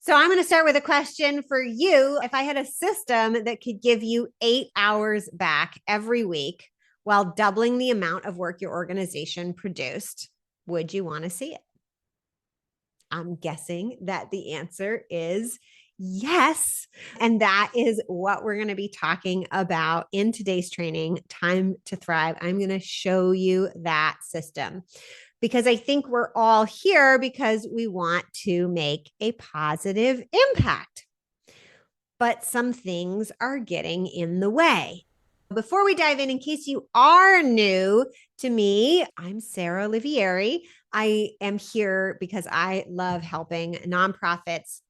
So I'm going to start with a question for you. If I had a system that could give you 8 hours back every week while doubling the amount of work your organization produced, would you want to see it? I'm guessing that the answer is yes. And that is what we're going to be talking about in today's training, Time to Thrive. I'm going to show you that system because I think we're all here because we want to make a positive impact. But some things are getting in the way. Before we dive in case you are new to me, I'm Sarah Olivieri. I am here because I love helping nonprofits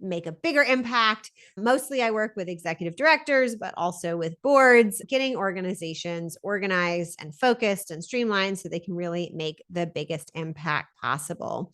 make a bigger impact. Mostly I work with executive directors, but also with boards, getting organizations organized and focused and streamlined so they can really make the biggest impact possible.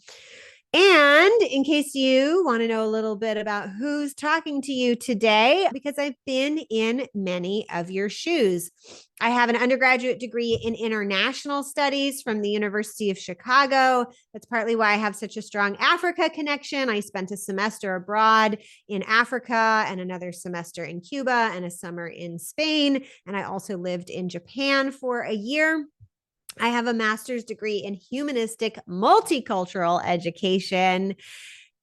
And in case you want to know a little bit about who's talking to you today, because I've been in many of your shoes. I have an undergraduate degree in international studies from the University of Chicago. That's partly why I have such a strong Africa connection. I spent a semester abroad in Africa and another semester in Cuba and a summer in Spain. And I also lived in Japan for a year. I have a master's degree in humanistic multicultural education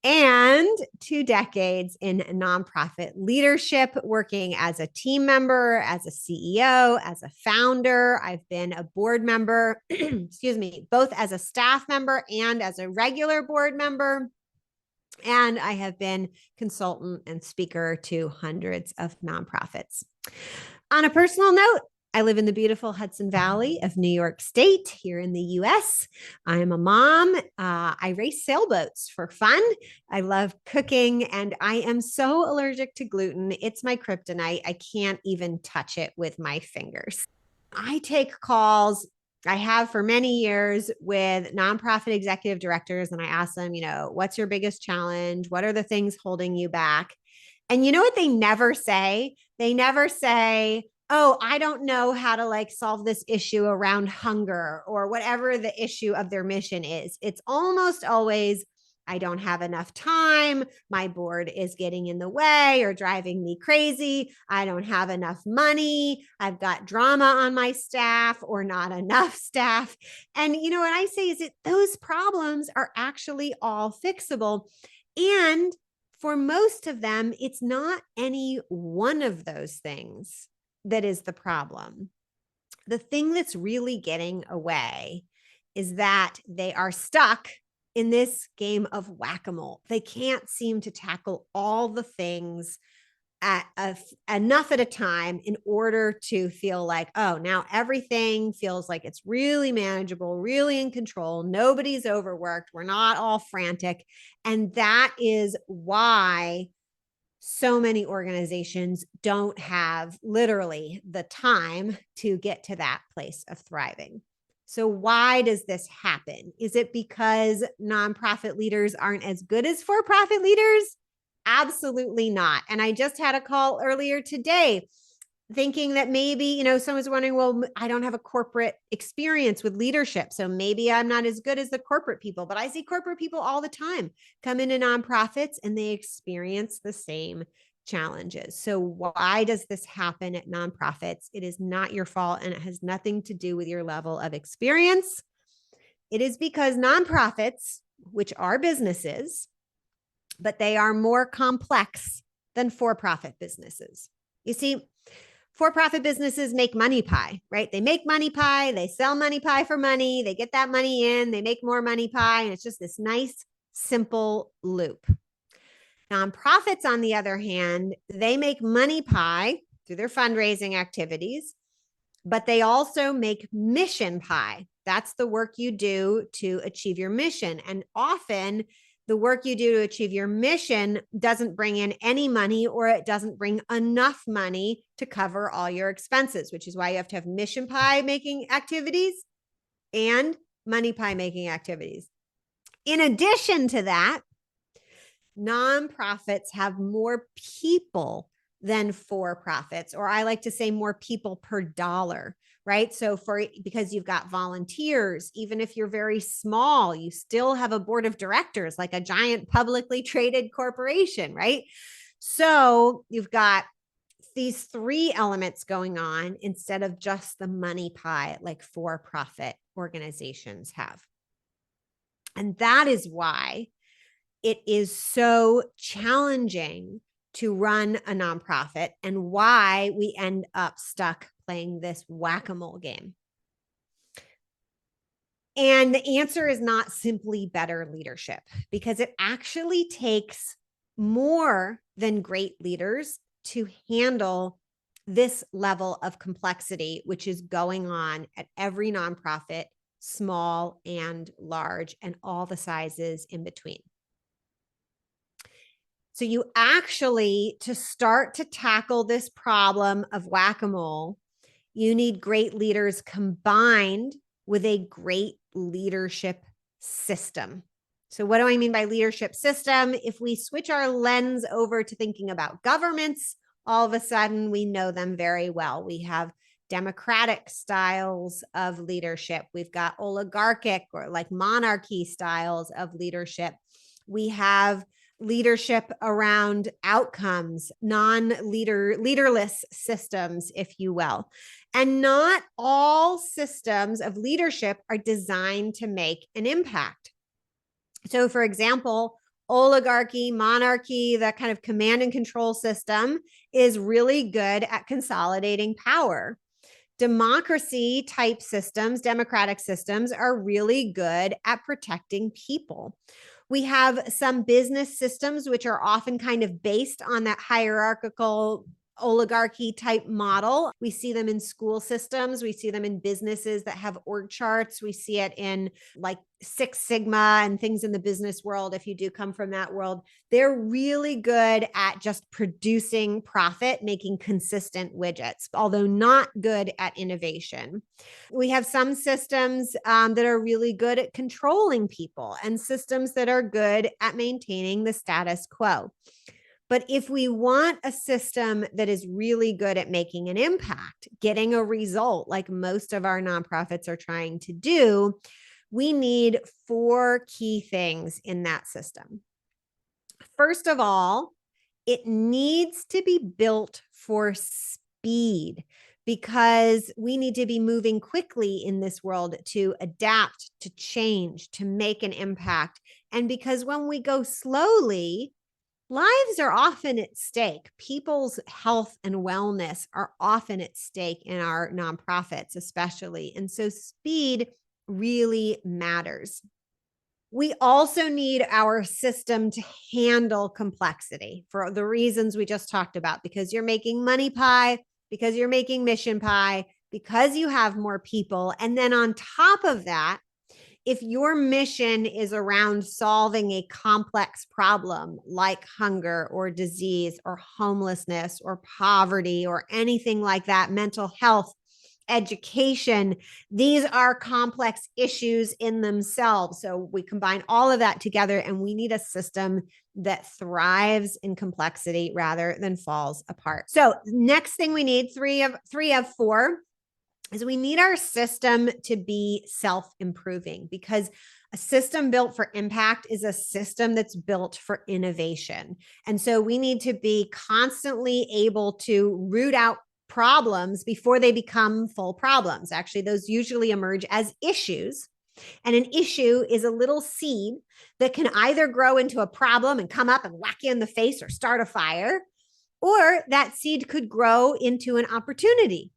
and 2 decades in nonprofit leadership, working as a team member, as a CEO, as a founder. I've been a board member, excuse me, both as a staff member and as a regular board member. And I have been consultant and speaker to hundreds of nonprofits. On a personal note, I live in the beautiful Hudson Valley of New York State here in the US. I'm a mom. I race sailboats for fun. I love cooking and I am so allergic to gluten. It's my kryptonite. I can't even touch it with my fingers. I take calls. I have for many years with nonprofit executive directors, and I ask them, what's your biggest challenge? What are the things holding you back? And you know what they never say? They never say, oh, I don't know how to solve this issue around hunger or whatever the issue of their mission is. It's almost always, I don't have enough time. My board is getting in the way or driving me crazy. I don't have enough money. I've got drama on my staff or not enough staff. And what I say is that those problems are actually all fixable. And for most of them, it's not any one of those things that is the problem. The thing that's really getting away is that they are stuck in this game of whack-a-mole. They can't seem to tackle all the things enough at a time in order to feel like, oh, now everything feels like it's really manageable, really in control. Nobody's overworked. We're not all frantic. And that is why so many organizations don't have literally the time to get to that place of thriving. So why does this happen? Is it because nonprofit leaders aren't as good as for-profit leaders? Absolutely not. And I just had a call earlier today thinking that maybe, someone's wondering, well, I don't have a corporate experience with leadership. So maybe I'm not as good as the corporate people, but I see corporate people all the time come into nonprofits and they experience the same challenges. So why does this happen at nonprofits? It is not your fault and it has nothing to do with your level of experience. It is because nonprofits, which are businesses, but they are more complex than for-profit businesses. You see, for-profit businesses make money pie, right? They make money pie, they sell money pie for money, they get that money in, they make more money pie, and it's just this nice, simple loop. Nonprofits, on the other hand, they make money pie through their fundraising activities, but they also make mission pie. That's the work you do to achieve your mission. And often the work you do to achieve your mission doesn't bring in any money, or it doesn't bring enough money to cover all your expenses, which is why you have to have mission pie making activities and money pie making activities. In addition to that, nonprofits have more people than for-profits, or I like to say more people per dollar, right? So because you've got volunteers, even if you're very small, you still have a board of directors like a giant publicly traded corporation, right? So you've got these three elements going on instead of just the money pie like for-profit organizations have. And that is why it is so challenging to run a nonprofit and why we end up stuck playing this whack-a-mole game. And the answer is not simply better leadership, because it actually takes more than great leaders to handle this level of complexity, which is going on at every nonprofit, small and large, and all the sizes in between. So you actually, to start to tackle this problem of whack-a-mole, you need great leaders combined with a great leadership system. So what do I mean by leadership system? If we switch our lens over to thinking about governments, all of a sudden we know them very well. We have democratic styles of leadership. We've got oligarchic or like monarchy styles of leadership. We have leadership around outcomes, leaderless systems, if you will. And not all systems of leadership are designed to make an impact. So, for example, oligarchy, monarchy, that kind of command and control system is really good at consolidating power. Democracy type systems, democratic systems, are really good at protecting people. We have some business systems which are often kind of based on that hierarchical oligarchy type model. We see them in school systems. We see them in businesses that have org charts. We see it in like Six Sigma and things in the business world. If you do come from that world, they're really good at just producing profit, making consistent widgets, although not good at innovation. We have some systems that are really good at controlling people and systems that are good at maintaining the status quo. But if we want a system that is really good at making an impact, getting a result like most of our nonprofits are trying to do, we need 4 key things in that system. First of all, it needs to be built for speed, because we need to be moving quickly in this world to adapt, to change, to make an impact. And because when we go slowly, lives are often at stake. People's health and wellness are often at stake in our nonprofits, especially. And so speed really matters. We also need our system to handle complexity for the reasons we just talked about, because you're making money pie, because you're making mission pie, because you have more people. And then on top of that, if your mission is around solving a complex problem like hunger or disease or homelessness or poverty or anything like that, mental health, education, these are complex issues in themselves. So we combine all of that together, and we need a system that thrives in complexity rather than falls apart. So next thing we need, three of four, is we need our system to be self-improving, because a system built for impact is a system that's built for innovation. And so we need to be constantly able to root out problems before they become full problems. Actually, those usually emerge as issues. And an issue is a little seed that can either grow into a problem and come up and whack you in the face or start a fire, or that seed could grow into an opportunity.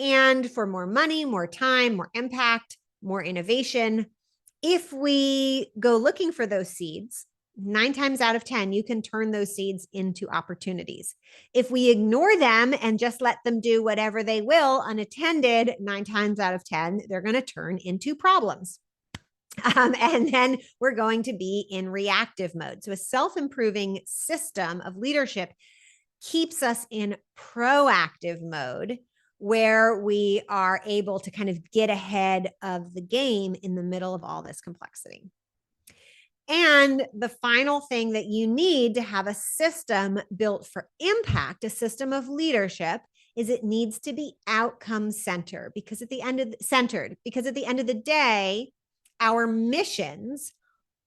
And for more money, more time, more impact, more innovation, if we go looking for those seeds, 9 times out of 10, you can turn those seeds into opportunities. If we ignore them and just let them do whatever they will unattended, 9 times out of 10, they're going to turn into problems. And then we're going to be in reactive mode. So a self-improving system of leadership keeps us in proactive mode, where we are able to kind of get ahead of the game in the middle of all this complexity. And the final thing that you need to have a system built for impact, a system of leadership, is it needs to be outcome centered because at the end of the day, our missions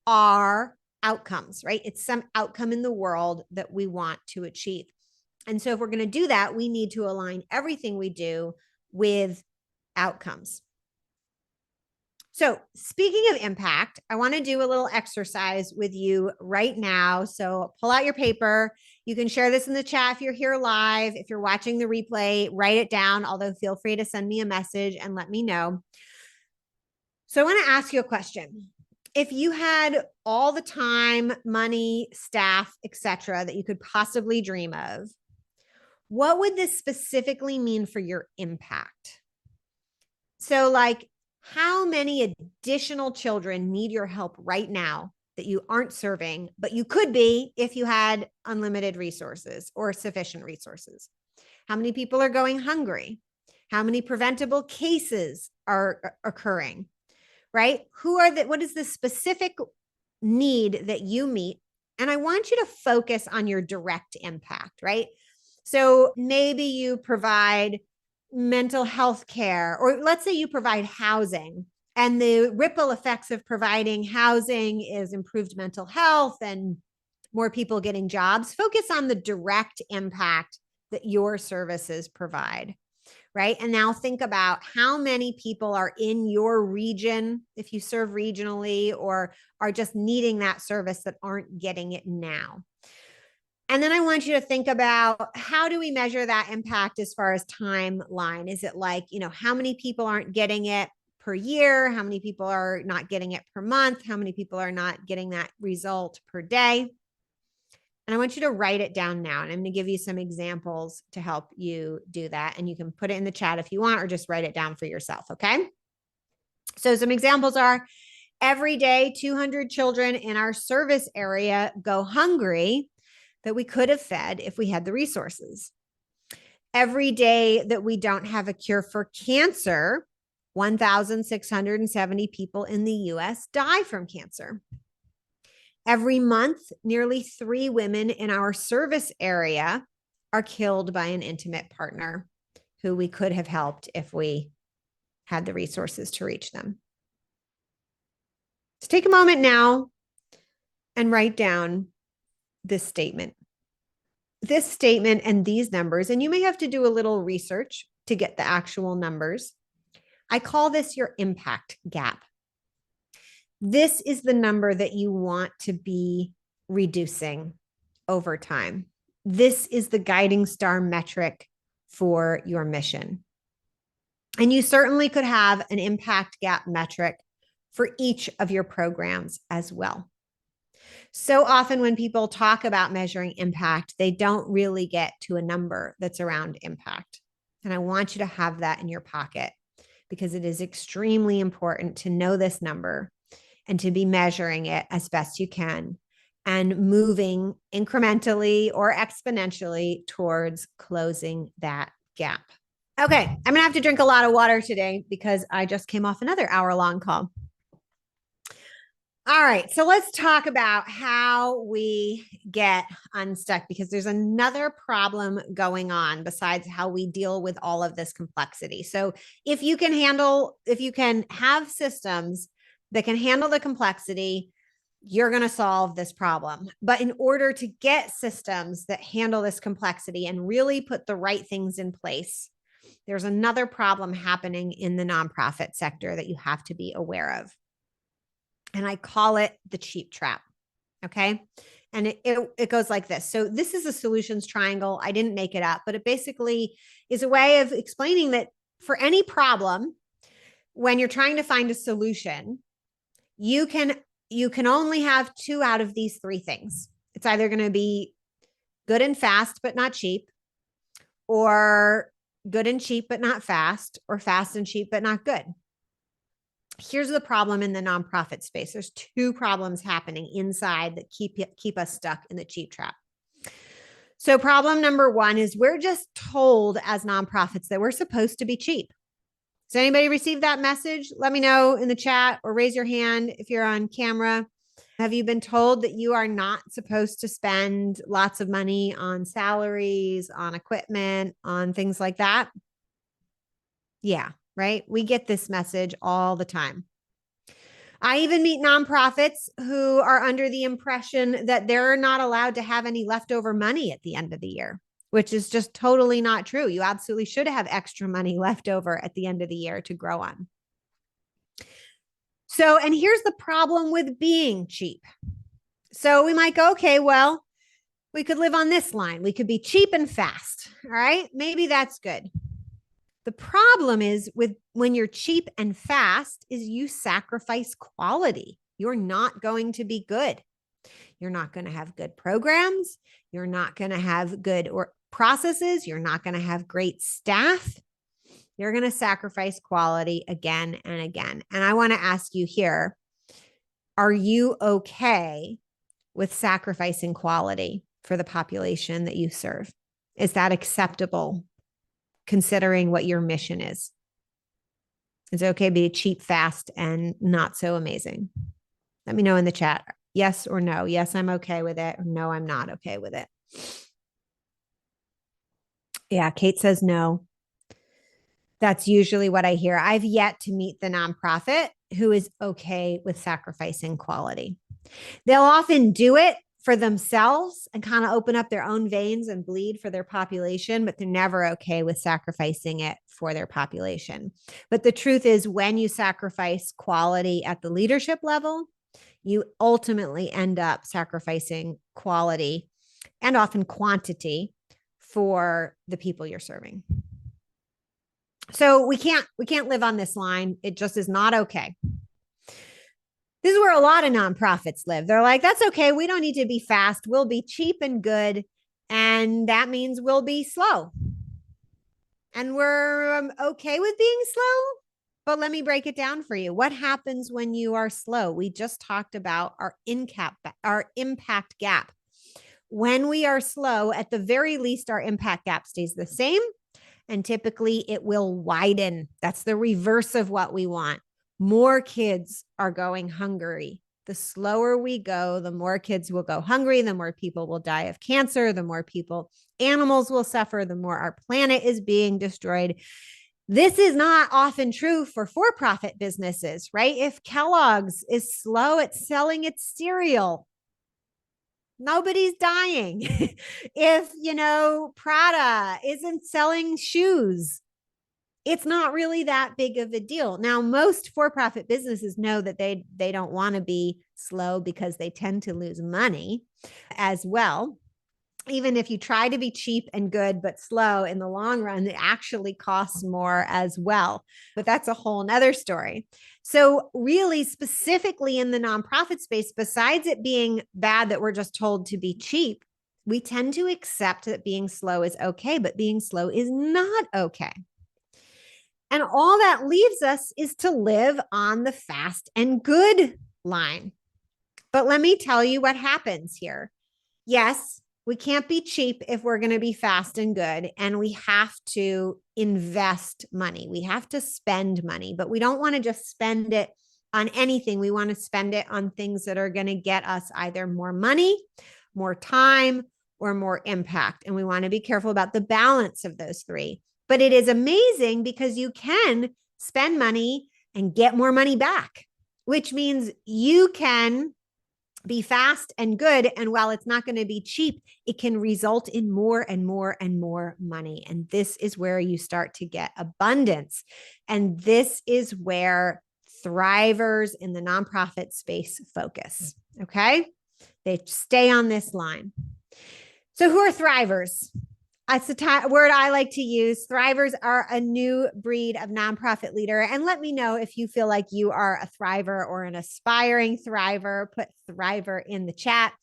are outcomes, right? It's some outcome in the world that we want to achieve. And so if we're going to do that, we need to align everything we do with outcomes. So speaking of impact, I want to do a little exercise with you right now. So pull out your paper. You can share this in the chat if you're here live. If you're watching the replay, write it down, although feel free to send me a message and let me know. So I want to ask you a question. If you had all the time, money, staff, etc., that you could possibly dream of, what would this specifically mean for your impact? So like, how many additional children need your help right now that you aren't serving, but you could be if you had unlimited resources or sufficient resources? How many people are going hungry? How many preventable cases are occurring, right? What is the specific need that you meet? And I want you to focus on your direct impact, right? So maybe you provide mental health care, or let's say you provide housing, and the ripple effects of providing housing is improved mental health and more people getting jobs. Focus on the direct impact that your services provide, right? And now think about how many people are in your region, if you serve regionally, or are just needing that service that aren't getting it now. And then I want you to think about, how do we measure that impact as far as timeline? Is it like, how many people aren't getting it per year? How many people are not getting it per month? How many people are not getting that result per day? And I want you to write it down now. And I'm going to give you some examples to help you do that. And you can put it in the chat if you want, or just write it down for yourself. Okay. So some examples are: every day, 200 children in our service area go hungry that we could have fed if we had the resources. Every day that we don't have a cure for cancer, 1,670 people in the US die from cancer. Every month, nearly 3 women in our service area are killed by an intimate partner who we could have helped if we had the resources to reach them. So take a moment now and write down this statement and these numbers, and you may have to do a little research to get the actual numbers. I call this your impact gap. This is the number that you want to be reducing over time. This is the guiding star metric for your mission. And you certainly could have an impact gap metric for each of your programs as well. So often when people talk about measuring impact, they don't really get to a number that's around impact. And I want you to have that in your pocket, because it is extremely important to know this number and to be measuring it as best you can and moving incrementally or exponentially towards closing that gap. Okay, I'm going to have to drink a lot of water today because I just came off another hour-long call. All right, so let's talk about how we get unstuck, because there's another problem going on besides how we deal with all of this complexity. So if you can have systems that can handle the complexity, you're going to solve this problem. But in order to get systems that handle this complexity and really put the right things in place, there's another problem happening in the nonprofit sector that you have to be aware of. And I call it the cheap trap. Okay. And it goes like this. So this is a solutions triangle. I didn't make it up, but it basically is a way of explaining that for any problem, when you're trying to find a solution, you can only have 2 out of these 3 things. It's either going to be good and fast, but not cheap, or good and cheap, but not fast, or fast and cheap, but not good. Here's the problem in the nonprofit space. There's 2 problems happening inside that keep us stuck in the cheap trap. So problem number 1 is we're just told as nonprofits that we're supposed to be cheap. Does anybody receive that message? Let me know in the chat or raise your hand if you're on camera. Have you been told that you are not supposed to spend lots of money on salaries, on equipment, on things like that? Yeah, right. We get this message all the time. I even meet nonprofits who are under the impression that they're not allowed to have any leftover money at the end of the year, which is just totally not true. You absolutely should have extra money left over at the end of the year to grow on. So, and here's the problem with being cheap. So we might go, okay, well, we could live on this line. We could be cheap and fast. All right. Maybe that's good. The problem is with when you're cheap and fast is you sacrifice quality. You're not going to be good. You're not going to have good programs. You're not going to have good processes. You're not going to have great staff. You're going to sacrifice quality again and again. And I want to ask you here, are you okay with sacrificing quality for the population that you serve? Is that acceptable considering what your mission is? Is it okay to be cheap, fast, and not so amazing? Let me know in the chat. Yes or no. Yes, I'm okay with it. Or no, I'm not okay with it. Yeah, Kate says no. That's usually what I hear. I've yet to meet the nonprofit who is okay with sacrificing quality. They'll often do it for themselves and kind of open up their own veins and bleed for their population, but they're never okay with sacrificing it for their population. But the truth is, when you sacrifice quality at the leadership level, you ultimately end up sacrificing quality and often quantity for the people you're serving. So we can't live on this line. It just is not okay. This is where a lot of nonprofits live. They're like, that's okay. We don't need to be fast. We'll be cheap and good. And that means we'll be slow. And we're okay with being slow. But let me break it down for you. What happens when you are slow? We just talked about our impact gap. When we are slow, at the very least, our impact gap stays the same. And typically it will widen. That's the reverse of what we want. More kids are going hungry. The slower we go, the more kids will go hungry, the more people will die of cancer, the more animals will suffer, the more our planet is being destroyed. This is not often true for for-profit businesses, right? If Kellogg's is slow at selling its cereal, nobody's dying. If, Prada isn't selling shoes, it's not really that big of a deal. Now, most for-profit businesses know that they don't want to be slow because they tend to lose money as well. Even if you try to be cheap and good, but slow in the long run, it actually costs more as well. But that's a whole nother story. So really, specifically in the nonprofit space, besides it being bad that we're just told to be cheap, we tend to accept that being slow is okay, but being slow is not okay. And all that leaves us is to live on the fast and good line. But let me tell you what happens here. Yes, we can't be cheap if we're going to be fast and good. And we have to invest money. We have to spend money, but we don't want to just spend it on anything. We want to spend it on things that are going to get us either more money, more time, or more impact. And we want to be careful about the balance of those three. But it is amazing because you can spend money and get more money back, which means you can be fast and good. And while it's not going to be cheap, it can result in more and more and more money. And this is where you start to get abundance. And this is where thrivers in the nonprofit space focus. Okay. They stay on this line. So who are thrivers? That's the word I like to use. Thrivers are a new breed of nonprofit leader. And let me know if you feel like you are a thriver or an aspiring thriver. Put thriver in the chat.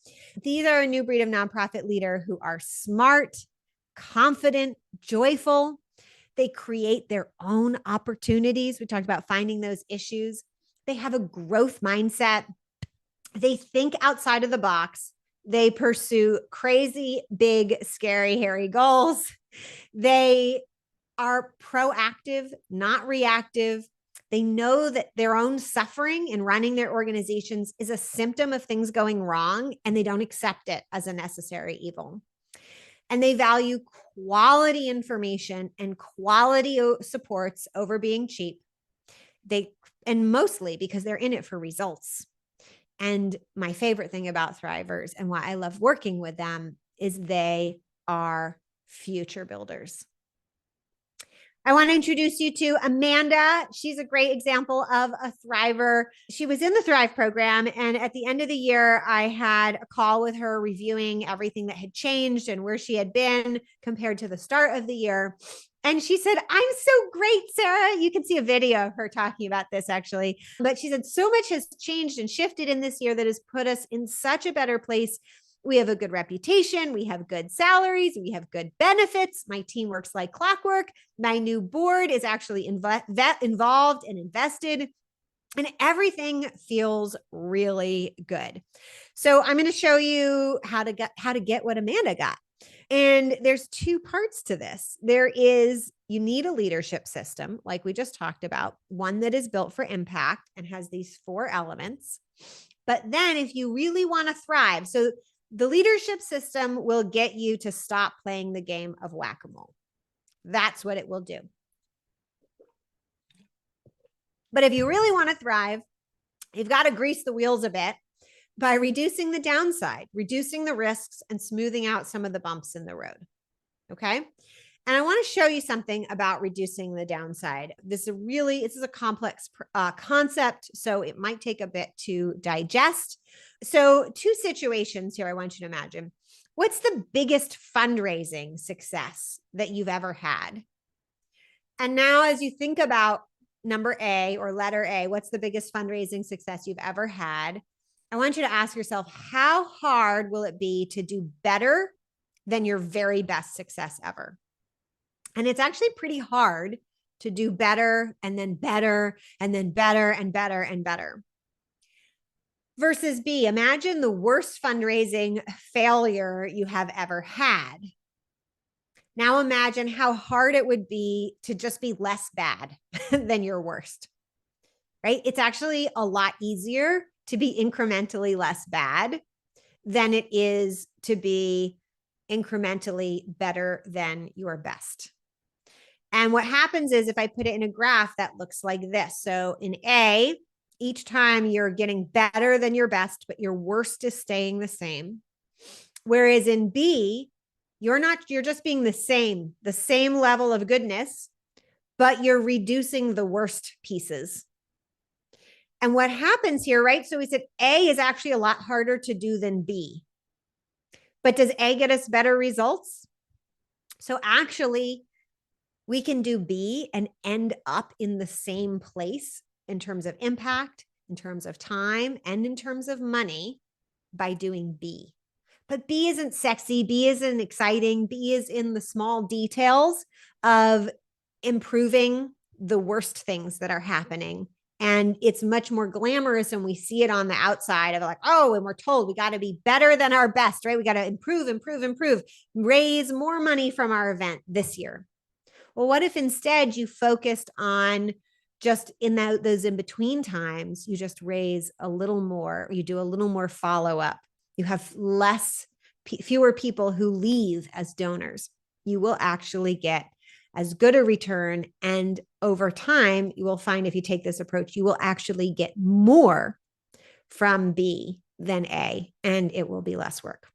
These are a new breed of nonprofit leader who are smart, confident, joyful. They create their own opportunities. We talked about finding those issues. They have a growth mindset. They think outside of the box. They pursue crazy, big, scary, hairy goals. They are proactive, not reactive. They know that their own suffering in running their organizations is a symptom of things going wrong, and they don't accept it as a necessary evil. And they value quality information and quality supports over being cheap. And mostly because they're in it for results. And my favorite thing about Thrivers and why I love working with them is they are future builders. I want to introduce you to Amanda. She's a great example of a Thriver. She was in the THRiVE program, and at the end of the year, I had a call with her reviewing everything that had changed and where she had been compared to the start of the year. And she said, "I'm so great, Sarah." You can see a video of her talking about this actually. But she said, "So much has changed and shifted in this year that has put us in such a better place. We have a good reputation. We have good salaries. We have good benefits. My team works like clockwork. My new board is actually involved and invested. And everything feels really good." So I'm going to show you how to get what Amanda got. And there's two parts to this. You need a leadership system, like we just talked about, one that is built for impact and has these 4 elements. But then if you really want to thrive, so the leadership system will get you to stop playing the game of whack-a-mole. That's what it will do. But if you really want to thrive, you've got to grease the wheels a bit by reducing the downside, reducing the risks, and smoothing out some of the bumps in the road. Okay. And I want to show you something about reducing the downside. This is a complex concept, so it might take a bit to digest. So 2 situations here I want you to imagine. What's the biggest fundraising success that you've ever had? And now as you think about number A or letter A, what's the biggest fundraising success you've ever had? I want you to ask yourself, how hard will it be to do better than your very best success ever? And it's actually pretty hard to do better and then better and then better and better and better. Versus B, imagine the worst fundraising failure you have ever had. Now imagine how hard it would be to just be less bad than your worst, right? It's actually a lot easier to be incrementally less bad than it is to be incrementally better than your best. And what happens is if I put it in a graph that looks like this. So in A, each time you're getting better than your best, but your worst is staying the same. Whereas in B, you're just being the same level of goodness, but you're reducing the worst pieces. And what happens here, right? So we said A is actually a lot harder to do than B. But does A get us better results? So actually, we can do B and end up in the same place in terms of impact, in terms of time, and in terms of money by doing B. But B isn't sexy. B isn't exciting. B is in the small details of improving the worst things that are happening. And it's much more glamorous and we see it on the outside of like, oh, and we're told we got to be better than our best, right? We got to improve, raise more money from our event this year. Well, what if instead you focused on just in those in-between times, you just raise a little more, you do a little more follow-up. You have fewer people who leave as donors. You will actually get as good a return. And over time, you will find if you take this approach, you will actually get more from B than A, and it will be less work.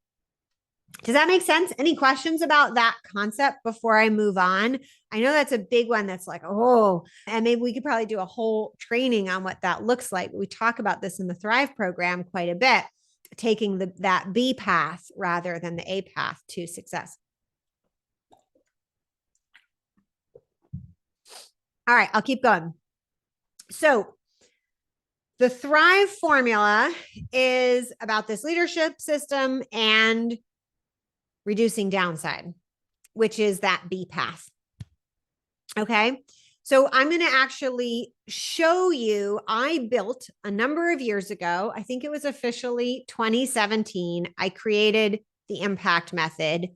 Does that make sense? Any questions about that concept before I move on? I know that's a big one that's like, oh, and maybe we could probably do a whole training on what that looks like. We talk about this in the THRiVE program quite a bit, taking that B path rather than the A path to success. All right, I'll keep going. So the THRiVE formula is about this leadership system and reducing downside, which is that B path. Okay. So I'm going to actually show you, I built a number of years ago, I think it was officially 2017, I created the impact method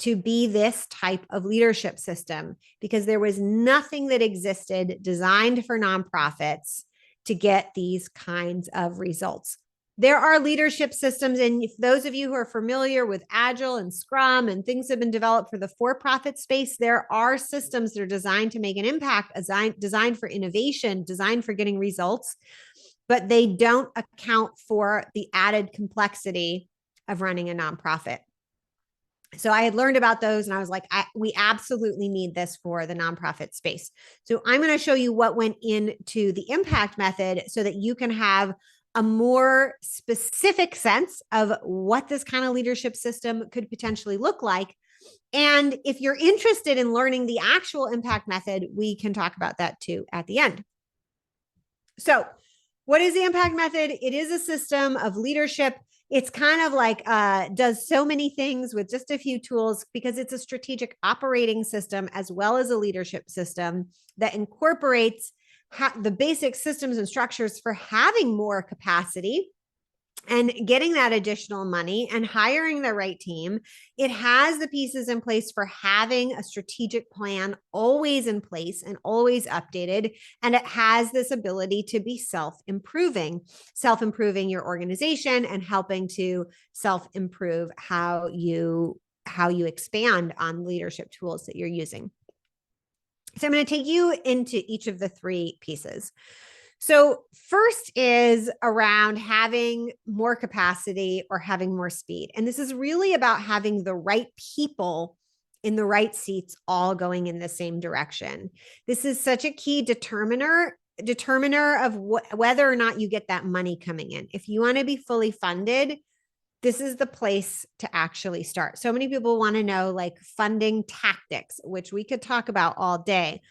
to be this type of leadership system because there was nothing that existed designed for nonprofits to get these kinds of results. There are leadership systems, and if those of you who are familiar with Agile and Scrum and things have been developed for the for-profit space, there are systems that are designed to make an impact, designed for innovation, designed for getting results, but they don't account for the added complexity of running a nonprofit. So I had learned about those and I was like, we absolutely need this for the nonprofit space. So I'm going to show you what went into the impact method so that you can have a more specific sense of what this kind of leadership system could potentially look like. And if you're interested in learning the actual impact method, we can talk about that too at the end. So what is the impact method? It is a system of leadership. It's kind of like does so many things with just a few tools because it's a strategic operating system as well as a leadership system that incorporates the basic systems and structures for having more capacity and getting that additional money and hiring the right team. It has the pieces in place for having a strategic plan always in place and always updated. And it has this ability to be self-improving your organization and helping to self-improve how you expand on leadership tools that you're using. So I'm going to take you into each of the three pieces. So first is around having more capacity or having more speed. And this is really about having the right people in the right seats all going in the same direction. This is such a key determiner of whether or not you get that money coming in. If you want to be fully funded, this is the place to actually start. So many people want to know like funding tactics, which we could talk about all day.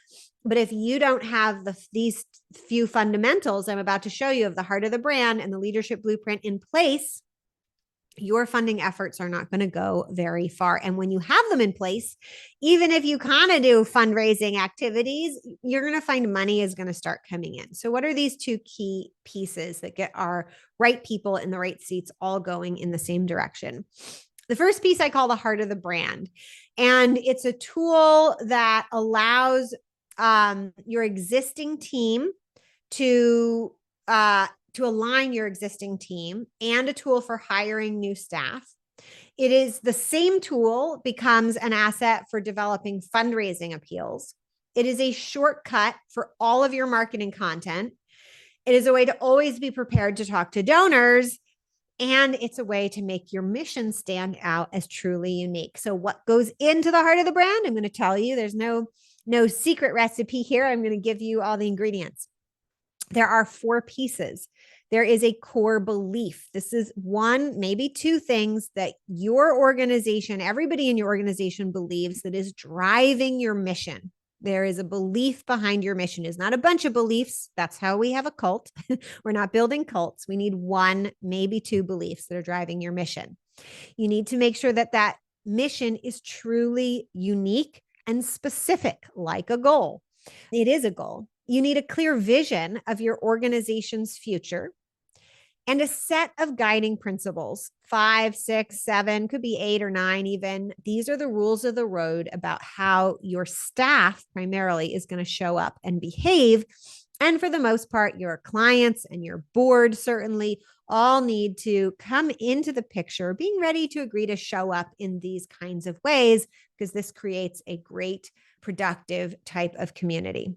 But if you don't have these few fundamentals I'm about to show you of the heart of the brand and the leadership blueprint in place, your funding efforts are not going to go very far. And when you have them in place, even if you kind of do fundraising activities, you're going to find money is going to start coming in. So what are these two key pieces that get our right people in the right seats all going in the same direction? The first piece I call the heart of the brand. And it's a tool that allows your existing team to align your existing team and a tool for hiring new staff. It is the same tool becomes an asset for developing fundraising appeals. It is a shortcut for all of your marketing content. It is a way to always be prepared to talk to donors. And it's a way to make your mission stand out as truly unique. So what goes into the heart of the brand? I'm going to tell you, there's no secret recipe here. I'm going to give you all the ingredients. There are 4 pieces. There is a core belief. This is one, maybe 2 things that your organization, everybody in your organization believes that is driving your mission. There is a belief behind your mission. It's not a bunch of beliefs. That's how we have a cult. We're not building cults. We need 1, maybe 2 beliefs that are driving your mission. You need to make sure that that mission is truly unique and specific, like a goal. It is a goal. You need a clear vision of your organization's future and a set of guiding principles, 5, 6, 7, could be 8 or 9 even. These are the rules of the road about how your staff primarily is going to show up and behave. And for the most part, your clients and your board certainly all need to come into the picture, being ready to agree to show up in these kinds of ways, because this creates a great, productive type of community.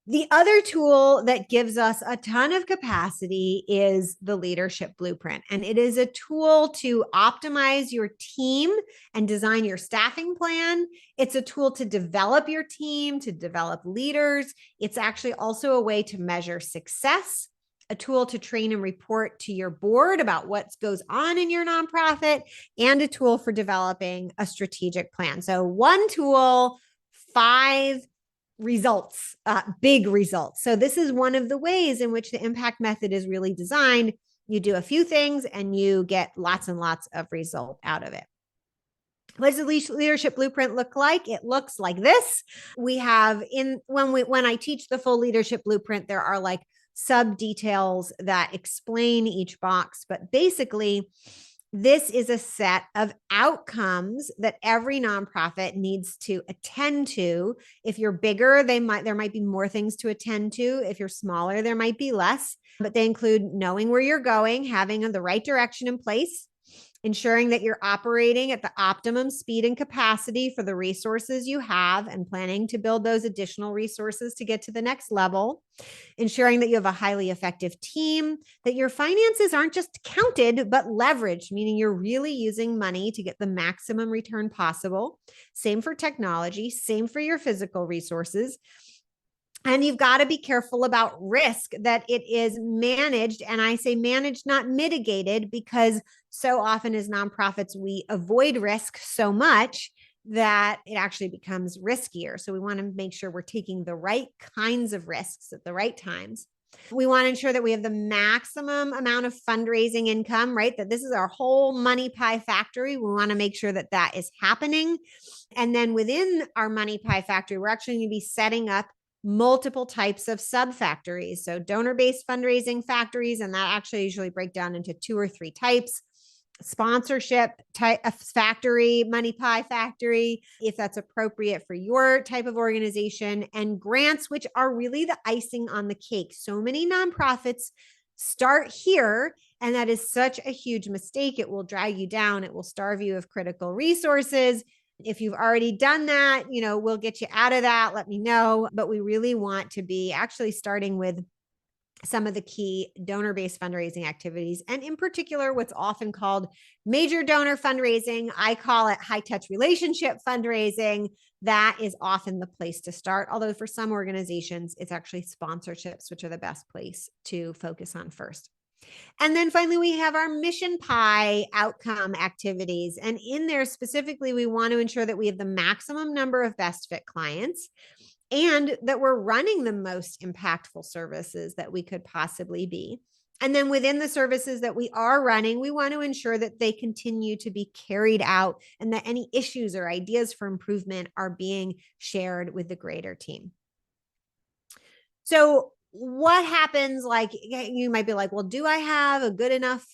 The other tool that gives us a ton of capacity is the leadership blueprint. And it is a tool to optimize your team and design your staffing plan. It's a tool to develop your team, to develop leaders. It's actually also a way to measure success, a tool to train and report to your board about what goes on in your nonprofit, and a tool for developing a strategic plan. So 1 tool, 5 results, big results. So this is one of the ways in which the impact method is really designed. You do a few things and you get lots and lots of result out of it. What does the leadership blueprint look like? It looks like this. We have when I teach the full leadership blueprint, there are like sub details that explain each box, but basically This is a set of outcomes that every nonprofit needs to attend to. If you're bigger, there might be more things to attend to. If you're smaller, there might be less, but they include knowing where you're going, having the right direction in place, ensuring that you're operating at the optimum speed and capacity for the resources you have, and planning to build those additional resources to get to the next level, ensuring that you have a highly effective team, that your finances aren't just counted, but leveraged, meaning you're really using money to get the maximum return possible. Same for technology, same for your physical resources. And you've got to be careful about risk, that it is managed. And I say managed, not mitigated, because so often as nonprofits, we avoid risk so much that it actually becomes riskier. So we want to make sure we're taking the right kinds of risks at the right times. We want to ensure that we have the maximum amount of fundraising income, right? That this is our whole money pie factory. We want to make sure that that is happening. And then within our money pie factory, we're actually going to be setting up multiple types of sub factories. So donor-based fundraising factories, and that actually usually break down into 2 or 3 types. Sponsorship type of factory, money pie factory, if that's appropriate for your type of organization, and grants, which are really the icing on the cake. So many nonprofits start here, and that is such a huge mistake. It will drag you down. It will starve you of critical resources. If you've already done that, we'll get you out of that. Let me know. But we really want to be actually starting with some of the key donor-based fundraising activities, and in particular, what's often called major donor fundraising. I call it high-touch relationship fundraising. That is often the place to start. Although for some organizations, it's actually sponsorships, which are the best place to focus on first. And then finally, we have our mission pie outcome activities. And in there specifically, we want to ensure that we have the maximum number of best fit clients, and that we're running the most impactful services that we could possibly be. And then within the services that we are running, we want to ensure that they continue to be carried out, and that any issues or ideas for improvement are being shared with the greater team. So what happens, like, you might be like, well, do I have a good enough,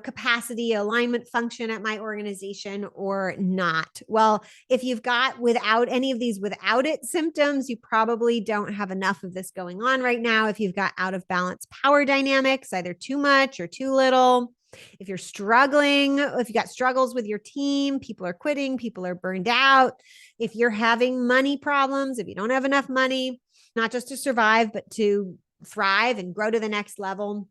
capacity alignment function at my organization or not? Well, if you've got without any of these without it symptoms, you probably don't have enough of this going on right now. If you've got out of balance power dynamics, either too much or too little, if you're struggling, if you got struggles with your team, people are quitting, people are burned out, if you're having money problems, if you don't have enough money, not just to survive, but to thrive and grow to the next level.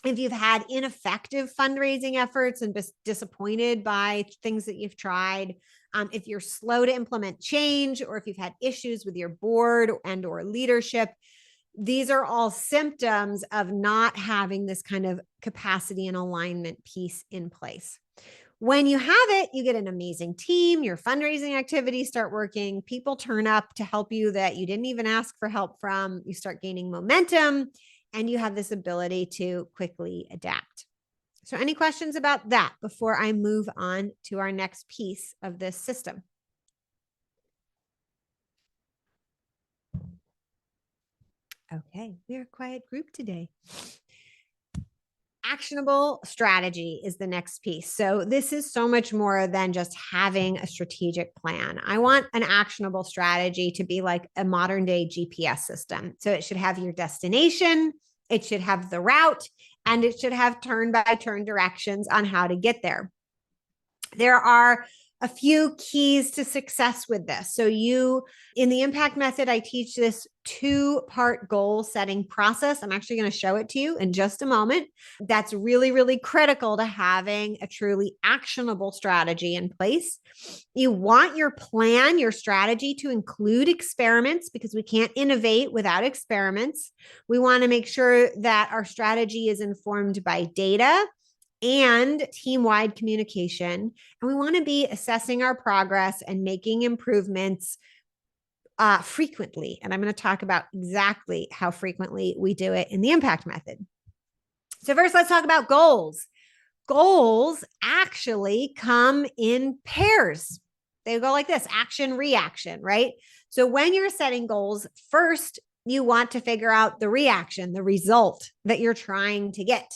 If you've had ineffective fundraising efforts and disappointed by things that you've tried, if you're slow to implement change, or if you've had issues with your board and or leadership, these are all symptoms of not having this kind of capacity and alignment piece in place. When you have it, you get an amazing team, your fundraising activities start working, people turn up to help you that you didn't even ask for help from, you start gaining momentum, and you have this ability to quickly adapt. So any questions about that before I move on to our next piece of this system? Okay, we're a quiet group today. Actionable strategy is the next piece. So this is so much more than just having a strategic plan. I want an actionable strategy to be like a modern day GPS system. So it should have your destination, it should have the route, and it should have turn by turn directions on how to get there. There are a few keys to success with this. So in the impact method, I teach this 2-part goal setting process. I'm actually going to show it to you in just a moment. That's really, really critical to having a truly actionable strategy in place. You want your plan, your strategy to include experiments, because we can't innovate without experiments. We want to make sure that our strategy is informed by data and team-wide communication. And we want to be assessing our progress and making improvements frequently. And I'm going to talk about exactly how frequently we do it in the impact method. So first, let's talk about goals. Goals actually come in pairs. They go like this: action, reaction, right? So when you're setting goals, first, you want to figure out the reaction, the result that you're trying to get.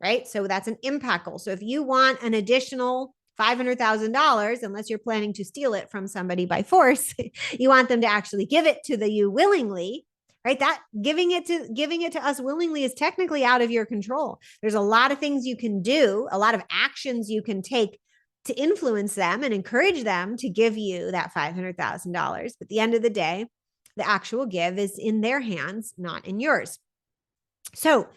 right? So that's an impact goal. So if you want an additional $500,000, unless you're planning to steal it from somebody by force, you want them to actually give it to you willingly, right? That giving it to us willingly is technically out of your control. There's a lot of things you can do, a lot of actions you can take to influence them and encourage them to give you that $500,000. But at the end of the day, the actual give is in their hands, not in yours. So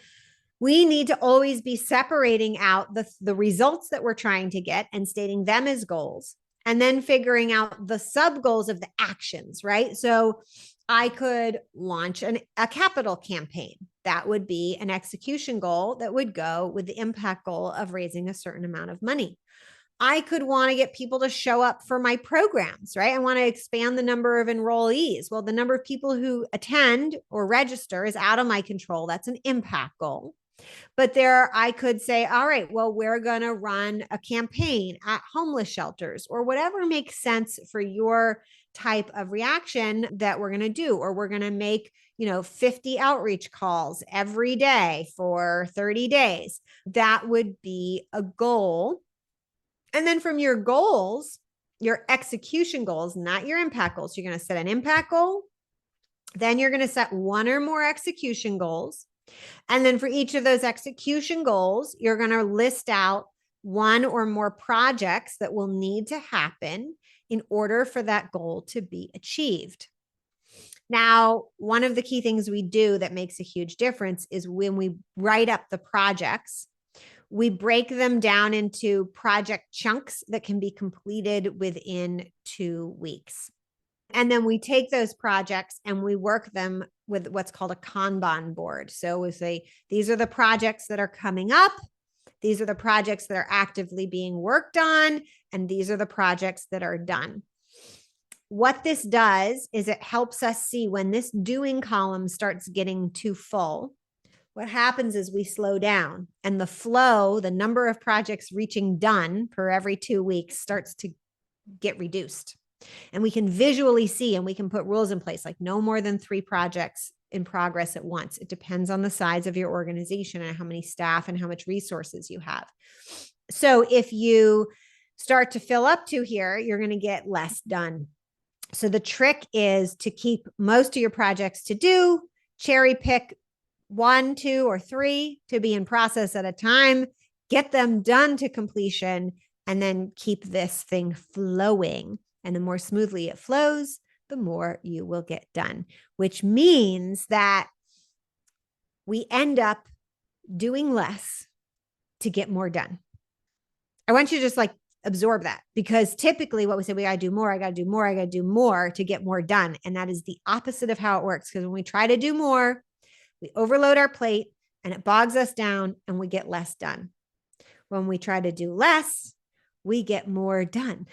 we need to always be separating out the results that we're trying to get and stating them as goals, and then figuring out the sub goals of the actions, right? So I could launch a capital campaign. That would be an execution goal that would go with the impact goal of raising a certain amount of money. I could want to get people to show up for my programs, right? I want to expand the number of enrollees. Well, the number of people who attend or register is out of my control. That's an impact goal. But I could say, all right, well, we're going to run a campaign at homeless shelters or whatever makes sense for your type of reaction that we're going to do. Or we're going to make, 50 outreach calls every day for 30 days. That would be a goal. And then from your goals, your execution goals, not your impact goals, you're going to set an impact goal. Then you're going to set one or more execution goals. And then for each of those execution goals, you're going to list out one or more projects that will need to happen in order for that goal to be achieved. Now, one of the key things we do that makes a huge difference is when we write up the projects, we break them down into project chunks that can be completed within 2 weeks. And then we take those projects and we work them with what's called a Kanban board. So we say, these are the projects that are coming up. These are the projects that are actively being worked on. And these are the projects that are done. What this does is it helps us see when this doing column starts getting too full. What happens is we slow down, and the flow, the number of projects reaching done per every 2 weeks, starts to get reduced. And we can visually see, and we can put rules in place, like no more than 3 projects in progress at once. It depends on the size of your organization and how many staff and how much resources you have. So if you start to fill up to here, you're going to get less done. So the trick is to keep most of your projects to do, cherry pick 1, 2, or 3 to be in process at a time, get them done to completion, and then keep this thing flowing. And the more smoothly it flows, the more you will get done, which means that we end up doing less to get more done. I want you to just absorb that, because typically what we say, we got to do more, I got to do more, I got to do more to get more done. And that is the opposite of how it works. Because when we try to do more, we overload our plate and it bogs us down and we get less done. When we try to do less, we get more done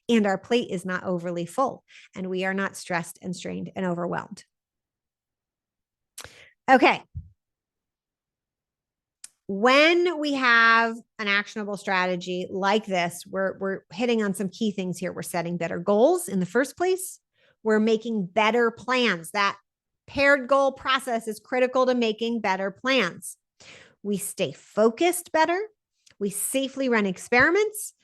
and our plate is not overly full and we are not stressed and strained and overwhelmed. Okay. When we have an actionable strategy like this, we're hitting on some key things here. We're setting better goals in the first place. We're making better plans. That paired goal process is critical to making better plans. We stay focused better. We safely run experiments.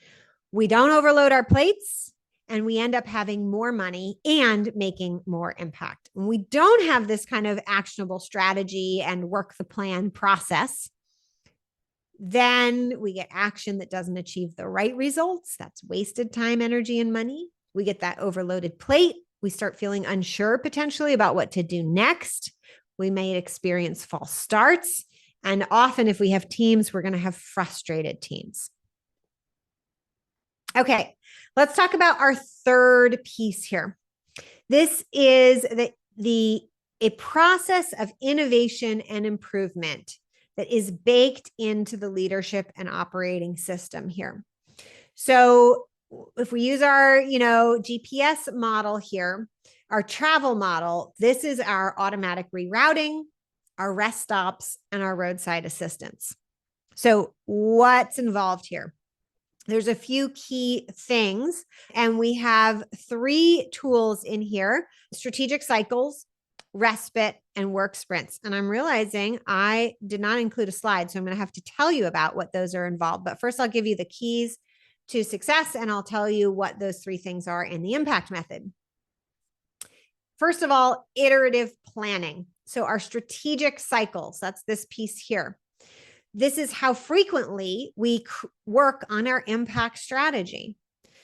We don't overload our plates, and we end up having more money and making more impact. When we don't have this kind of actionable strategy and work the plan process, then we get action that doesn't achieve the right results. That's wasted time, energy, and money. We get that overloaded plate. We start feeling unsure potentially about what to do next. We may experience false starts. And often if we have teams, we're going to have frustrated teams. Okay, let's talk about our third piece here. This is a process of innovation and improvement that is baked into the leadership and operating system here. So if we use our, GPS model here, our travel model, this is our automatic rerouting, our rest stops, and our roadside assistance. So what's involved here? There's a few key things, and we have 3 tools in here: strategic cycles, respite, and work sprints. And I'm realizing I did not include a slide, so I'm going to have to tell you about what those are involved. But first, I'll give you the keys to success, and I'll tell you what those 3 things are in the impact method. First of all, iterative planning. So our strategic cycles, that's this piece here. This is how frequently we work on our impact strategy.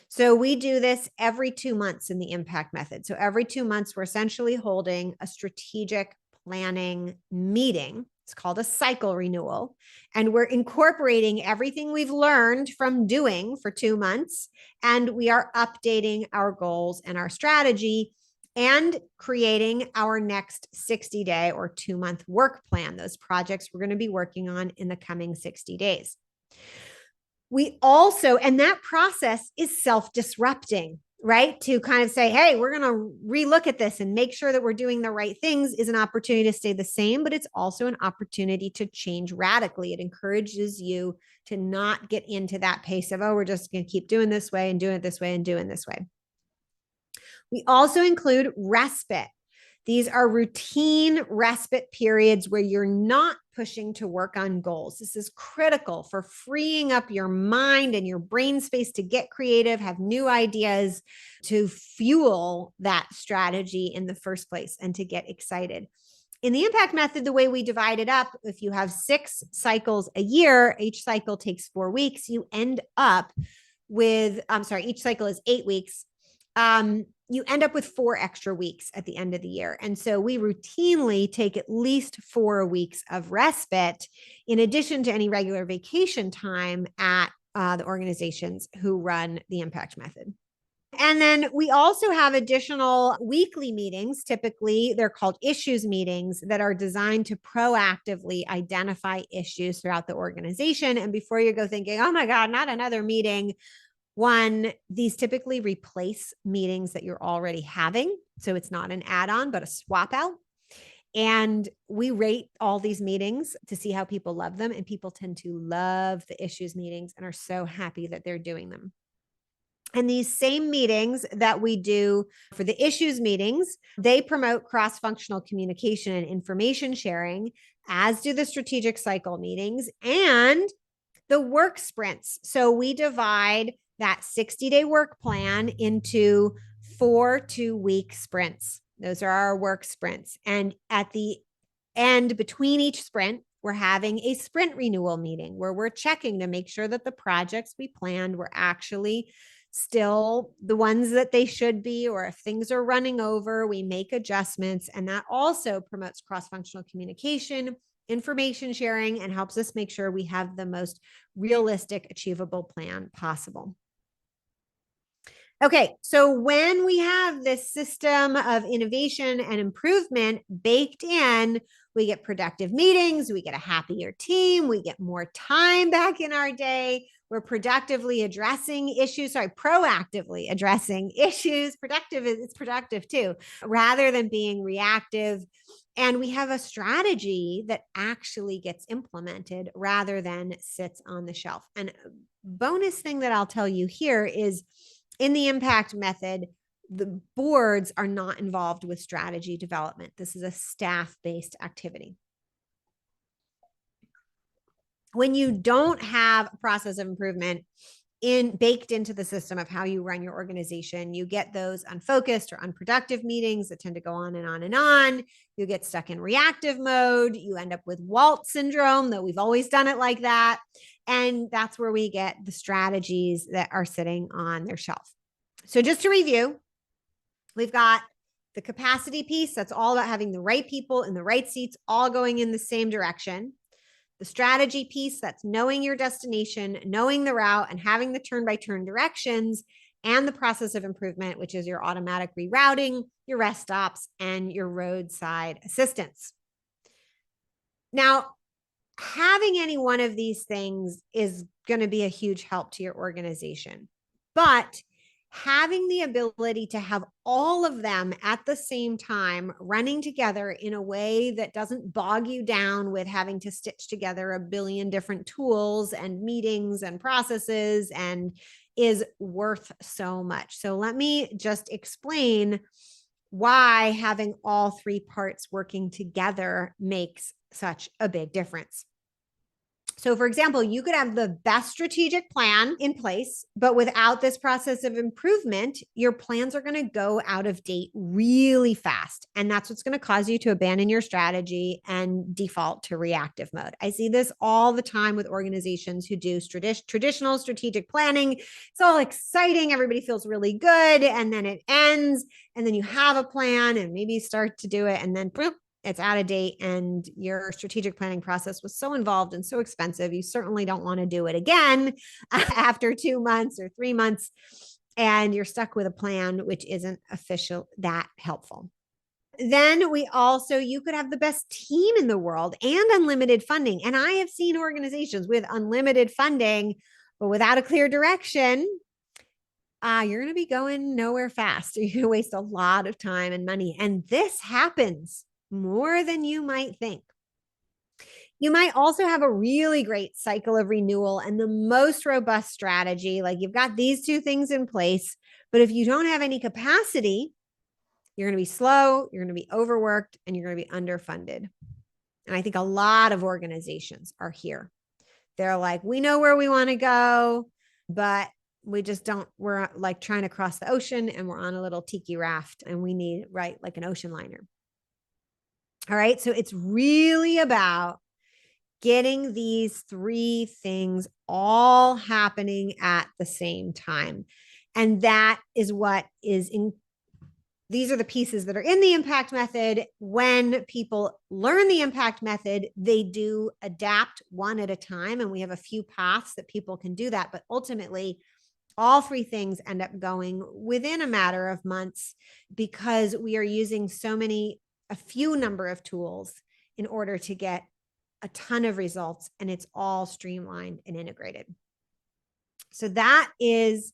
So we do this every 2 months in the impact method. So every 2 months, we're essentially holding a strategic planning meeting. It's called a cycle renewal. And we're incorporating everything we've learned from doing for 2 months. And we are updating our goals and our strategy and creating our next 60-day or 2-month work plan, those projects we're going to be working on in the coming 60 days. We also, and that process is self-disrupting, right? To kind of say, hey, we're going to relook at this and make sure that we're doing the right things is an opportunity to stay the same, but it's also an opportunity to change radically. It encourages you to not get into that pace of, oh, we're just going to keep doing this way and doing it this way and doing this way. We also include respite. These are routine respite periods where you're not pushing to work on goals. This is critical for freeing up your mind and your brain space to get creative, have new ideas, to fuel that strategy in the first place and to get excited. In the impact method, the way we divide it up, if you have 6 cycles a year, each cycle takes 4 weeks, you end up with, each cycle is 8 weeks. You end up with 4 extra weeks at the end of the year. And so we routinely take at least 4 weeks of respite in addition to any regular vacation time at the organizations who run the impact method. And then we also have additional weekly meetings. Typically, they're called issues meetings that are designed to proactively identify issues throughout the organization. And before you go thinking, oh my God, not another meeting. One, these typically replace meetings that you're already having. So it's not an add-on, but a swap out. And we rate all these meetings to see how people love them. And people tend to love the issues meetings and are so happy that they're doing them. And these same meetings that we do for the issues meetings, they promote cross-functional communication and information sharing, as do the strategic cycle meetings and the work sprints. So we divide that 60-day work plan into 4 2-week sprints. Those are our work sprints. And at the end, between each sprint, we're having a sprint renewal meeting where we're checking to make sure that the projects we planned were actually still the ones that they should be, or if things are running over, we make adjustments. And that also promotes cross-functional communication, information sharing, and helps us make sure we have the most realistic, achievable plan possible. Okay, so when we have this system of innovation and improvement baked in, we get productive meetings, we get a happier team, we get more time back in our day. We're proactively addressing issues, it's productive too, rather than being reactive. And we have a strategy that actually gets implemented rather than sits on the shelf. And a bonus thing that I'll tell you here is in the impact method, the boards are not involved with strategy development. This is a staff-based activity. When you don't have a process of improvement baked into the system of how you run your organization, you get those unfocused or unproductive meetings that tend to go on and on and on. You get stuck in reactive mode. You end up with Walt syndrome, though we've always done it like that. And that's where we get the strategies that are sitting on their shelf. So just to review, we've got the capacity piece. That's all about having the right people in the right seats, all going in the same direction. The strategy piece, that's knowing your destination, knowing the route, and having the turn-by-turn directions, and the process of improvement, which is your automatic rerouting, your rest stops, and your roadside assistance. Now, having any one of these things is going to be a huge help to your organization, but having the ability to have all of them at the same time running together in a way that doesn't bog you down with having to stitch together a billion different tools and meetings and processes and is worth so much. So let me just explain why having all three parts working together makes such a big difference. So, for example, you could have the best strategic plan in place, but without this process of improvement, your plans are going to go out of date really fast. And that's what's going to cause you to abandon your strategy and default to reactive mode. I see this all the time with organizations who do traditional strategic planning. It's all exciting. Everybody feels really good. And then it ends. And then you have a plan and maybe start to do it. And then it's out of date and your strategic planning process was so involved and so expensive. You certainly don't want to do it again after 2 months or 3 months. And you're stuck with a plan, which isn't official that helpful. Then you could have the best team in the world and unlimited funding. And I have seen organizations with unlimited funding, but without a clear direction, you're going to be going nowhere fast. You're going to waste a lot of time and money. And this happens more than you might think. You might also have a really great cycle of renewal and the most robust strategy. Like you've got these two things in place, but if you don't have any capacity, you're going to be slow, you're going to be overworked, and you're going to be underfunded. And I think a lot of organizations are here. They're like, we know where we want to go, but we just don't, we're like trying to cross the ocean and we're on a little tiki raft and we need, right, like an ocean liner. All right. So it's really about getting these three things all happening at the same time. And that is what is in. These are the pieces that are in the impact method. When people learn the impact method, they do adapt one at a time. And we have a few paths that people can do that. But ultimately, all three things end up going within a matter of months because we are using a few number of tools in order to get a ton of results, and it's all streamlined and integrated. So that is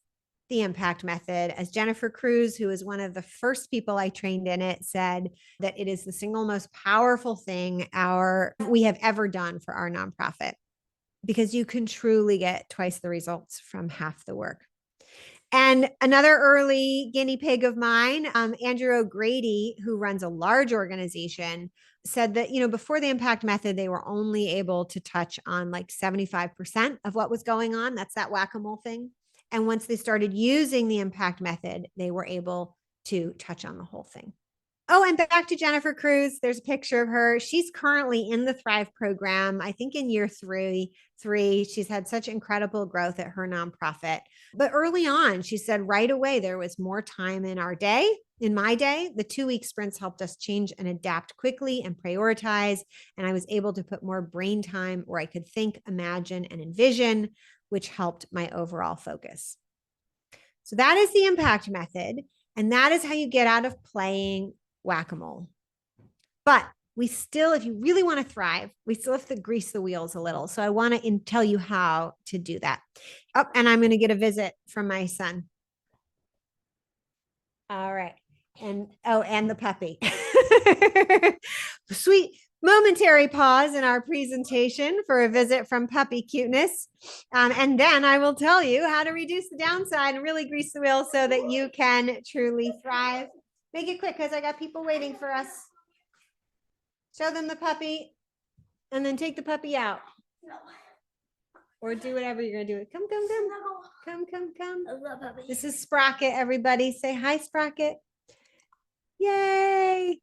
the impact method. As Jennifer Cruz, who is one of the first people I trained in it, said that it is the single most powerful thing we have ever done for our nonprofit, because you can truly get twice the results from half the work. And another early guinea pig of mine, Andrew O'Grady, who runs a large organization, said that, before the impact method, they were only able to touch on like 75% of what was going on. That's that whack-a-mole thing. And once they started using the impact method, they were able to touch on the whole thing. Oh, and back to Jennifer Cruz. There's a picture of her. She's currently in the THRiVE program, I think in year three. She's had such incredible growth at her nonprofit. But early on, she said right away, there was more time in our day. In my day, the 2-week sprints helped us change and adapt quickly and prioritize. And I was able to put more brain time where I could think, imagine, and envision, which helped my overall focus. So that is the impact method. And that is how you get out of playing whack-a-mole. But we still, if you really want to thrive, we still have to grease the wheels a little. So I want to tell you how to do that. Oh, and I'm going to get a visit from my son. All right. And the puppy. Sweet momentary pause in our presentation for a visit from Puppy Cuteness. And then I will tell you how to reduce the downside and really grease the wheel so that you can truly thrive. Make it quick because I got people waiting for us. Show them the puppy and then take the puppy out. No. Or do whatever you're going to do. Come. No. Come. I love puppy. This is Sprocket, everybody. Say hi, Sprocket. Yay.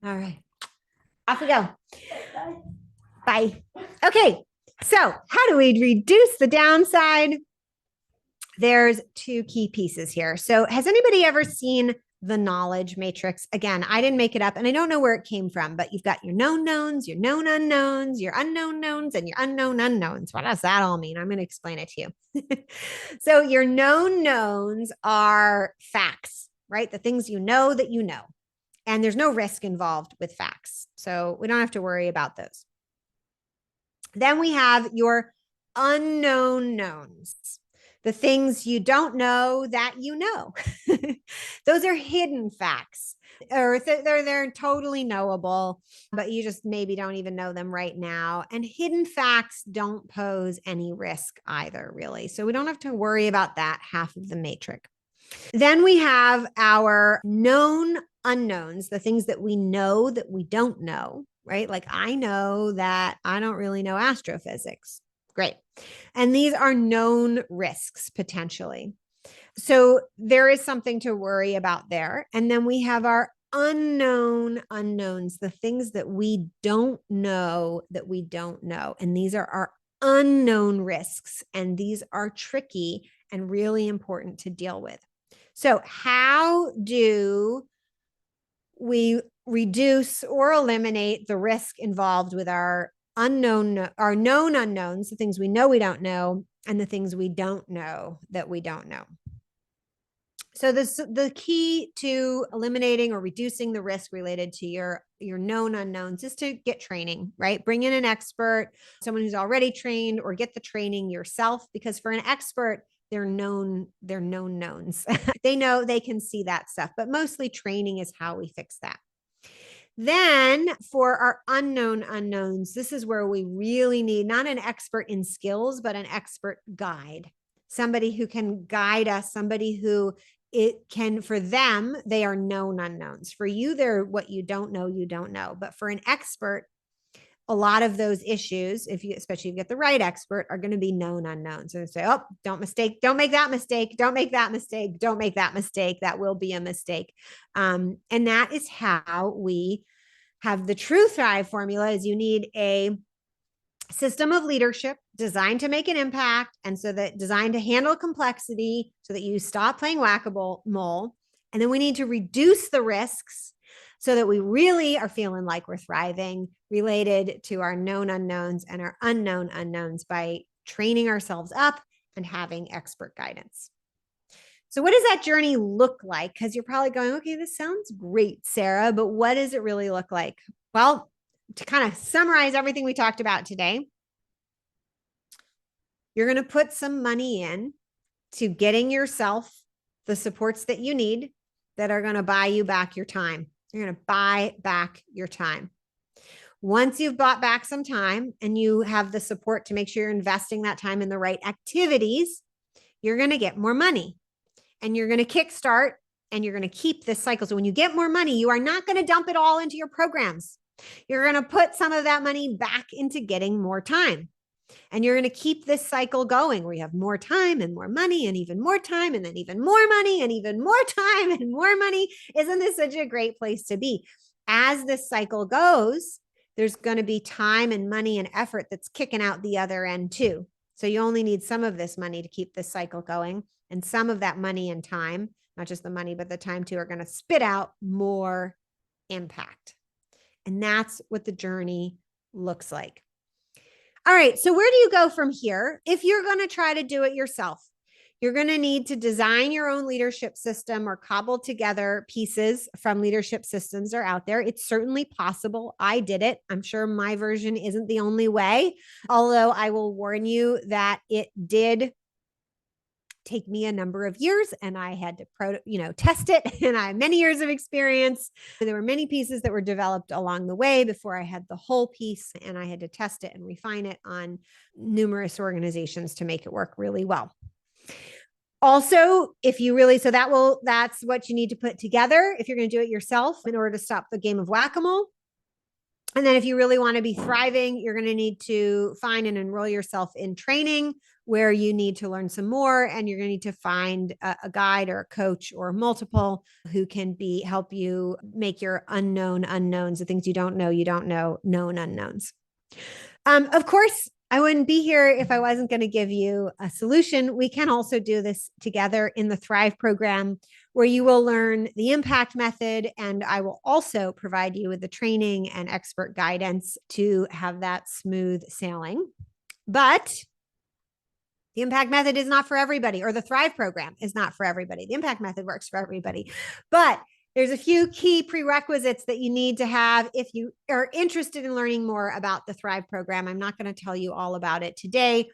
All right. Off we go. Bye. Okay. So how do we reduce the downside? There's 2 key pieces here. So has anybody ever seen the knowledge matrix? Again, I didn't make it up and I don't know where it came from, but you've got your known knowns, your known unknowns, your unknown knowns, and your unknown unknowns. What does that all mean? I'm going to explain it to you. So your known knowns are facts, right? The things you know that you know. And there's no risk involved with facts. So we don't have to worry about those. Then we have your unknown knowns. The things you don't know that you know. Those are hidden facts, or they're totally knowable, but you just maybe don't even know them right now. And hidden facts don't pose any risk either, really. So we don't have to worry about that half of the matrix. Then we have our known unknowns, the things that we know that we don't know, right? Like I know that I don't really know astrophysics. Great. And these are known risks potentially. So there is something to worry about there. And then we have our unknown unknowns, the things that we don't know that we don't know. And these are our unknown risks. And these are tricky and really important to deal with. So, how do we reduce or eliminate the risk involved with our known unknowns, the things we know we don't know, and the things we don't know that we don't know? So the key to eliminating or reducing the risk related to your known unknowns is to get training, right? Bring in an expert, someone who's already trained, or get the training yourself, because for an expert, they're known knowns. They know, they can see that stuff, but mostly training is how we fix that. Then for our unknown unknowns, this is where we really need not an expert in skills, but an expert guide, somebody who can guide us, somebody who it can, for them, they are known unknowns. For you, they're what you don't know, you don't know. But for an expert, a lot of those issues, if you, especially if you get the right expert, are going to be known unknowns. And say, oh, don't make that mistake, don't make that mistake, don't make that mistake. That will be a mistake. And that is how we have the true THRiVE formula. Is you need a system of leadership designed to make an impact, and so that designed to handle complexity so that you stop playing whack-a-mole. And then we need to reduce the risks so that we really are feeling like we're thriving related to our known unknowns and our unknown unknowns by training ourselves up and having expert guidance. So what does that journey look like? Because you're probably going, okay, this sounds great, Sarah, but what does it really look like? Well, to kind of summarize everything we talked about today, you're going to put some money in to getting yourself the supports that you need that are going to buy you back your time. You're going to buy back your time. Once you've bought back some time and you have the support to make sure you're investing that time in the right activities, you're going to get more money and you're going to kickstart and you're going to keep this cycle. So when you get more money, you are not going to dump it all into your programs. You're going to put some of that money back into getting more time. And you're going to keep this cycle going where you have more time and more money and even more time and then even more money and even more time and more money. Isn't this such a great place to be? As this cycle goes, there's going to be time and money and effort that's kicking out the other end too. So you only need some of this money to keep this cycle going. And some of that money and time, not just the money, but the time too, are going to spit out more impact. And that's what the journey looks like. All right, so where do you go from here? If you're going to try to do it yourself, you're going to need to design your own leadership system or cobble together pieces from leadership systems that are out there. It's certainly possible. I did it. I'm sure my version isn't the only way, although I will warn you that it did take me a number of years and I had to test it, and I have many years of experience. There were many pieces that were developed along the way before I had the whole piece, and I had to test it and refine it on numerous organizations to make it work really well. Also, if you really, that's what you need to put together if you're going to do it yourself in order to stop the game of whack-a-mole. And then if you really want to be thriving, you're going to need to find and enroll yourself in training where you need to learn some more. And you're going to need to find a guide or a coach or multiple who can help you make your unknown unknowns, the things you don't know, known unknowns. Of course, I wouldn't be here if I wasn't going to give you a solution. We can also do this together in the THRiVE program, where you will learn the impact method, and I will also provide you with the training and expert guidance to have that smooth sailing. But the impact method is not for everybody, or the THRiVE program is not for everybody. The impact method works for everybody, but there's a few key prerequisites that you need to have if you are interested in learning more about the THRiVE program. I'm not going to tell you all about it today,